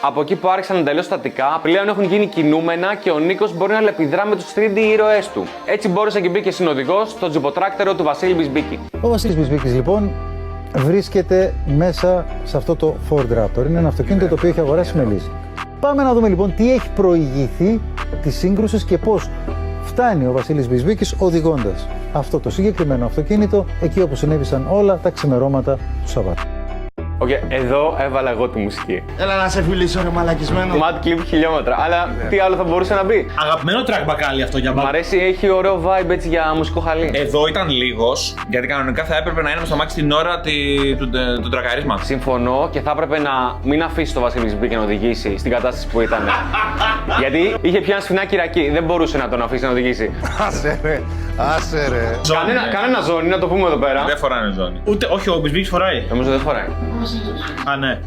Από εκεί που άρχισαν εντελώς στατικά, πλέον έχουν γίνει κινούμενα και ο Νίκος μπορεί να αλληλεπιδρά με τους 3D ήρωές του. Έτσι μπόρεσε και μπήκε συνοδηγός στο τζιποτράκτερο του Βασίλη Μπισμπίκη. Ο Βασίλης Μπισμπίκης λοιπόν βρίσκεται μέσα σε αυτό το Ford Raptor. Είναι ένα αυτοκίνητο το οποίο έχει αγοράσει με leasing. Πάμε να δούμε λοιπόν τι έχει προηγηθεί τη σύγκρουση και πώς φτάνει ο Βασίλης Μπισμπίκης οδηγώντας αυτό το συγκεκριμένο αυτοκίνητο εκεί όπου συνέβησαν όλα τα ξημερώματα του Σαββάτου. Οκ, εδώ έβαλα εγώ τη μουσική. Έλα να σε φιλήσω, ρε μαλακισμένο. Mad Clip χιλιόμετρα. Αλλά τι άλλο θα μπορούσε να μπει. Αγαπημένο track μπακάλι αυτό για Μ' μένα. αρέσει, έχει ωραίο vibe έτσι για μουσικό χαλί. Εδώ ήταν λίγος, γιατί κανονικά θα έπρεπε να είναι στο μάξι την ώρα του τρακαρίσματος. Συμφωνώ και θα έπρεπε να μην αφήσει το Βασίλη Μπισμπίκη να οδηγήσει στην κατάσταση που ήταν. Γιατί είχε πια ένα σφινάκι ρακί, δεν μπορούσε να τον αφήσει να οδηγήσει. Άσε ρε, άσε ρε. Κανένα ζώνη, να το πούμε εδώ πέρα. Δεν φοράνε ζώνη. Ούτε, όχι, ο Μπισμπίκης φοράει. Νομίζω δεν φοράει. Α, ναι.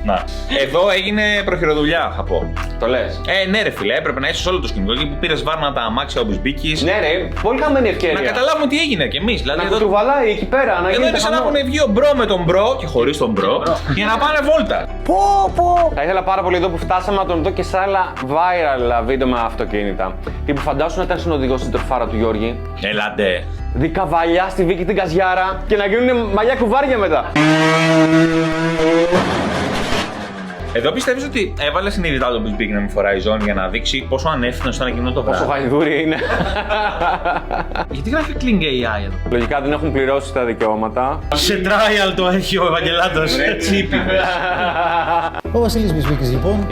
Να. Εδώ έγινε προχειροδουλειά, θα πω. Το λες. Ναι, ρε φίλε, έπρεπε να είσαι όλο το σκηνικό. Εκεί που πήρε βάρνα τα αμάξια ο Μπισμπίκης. Ναι, ρε, πολύ χαμένη ευκαιρία. Να καταλάβουμε τι έγινε κι εμείς. Δηλαδή, Να του βαλάει εκεί πέρα, να εδώ γίνει είναι σαν να έχουν βγει ο μπρο με τον μπρο και χωρίς τον μπρο για να πάνε βόλτα. Θα ήθελα πάρα πολύ εδώ που φτάσαμε να τον δω και σε άλλα viral βίντεο με αυτοκίνητα. Τι που φαντάσου να ήταν συνοδηγός στην τροφάρα του Γιώργη. Ελάτε. Δει καβαλιά στη Βίκη την Καζιάρα και να γίνουν μαλλιά κουβάρια μετά. Εδώ πιστεύεις ότι έβαλε συνειδητά τον Μπισμπίκη να μην φοράει ζώνη για να δείξει πόσο ανεύθυνος ήταν εκείνο το Πόσο βράδυ. γαϊδούρι είναι. Γιατί γράφει Kling AI εδώ. Λογικά δεν έχουν πληρώσει τα δικαιώματα. Σε trial το έχει ο Ευαγγελάτος. Τσίπη. Ο Βασίλης Μπισμπίκης λοιπόν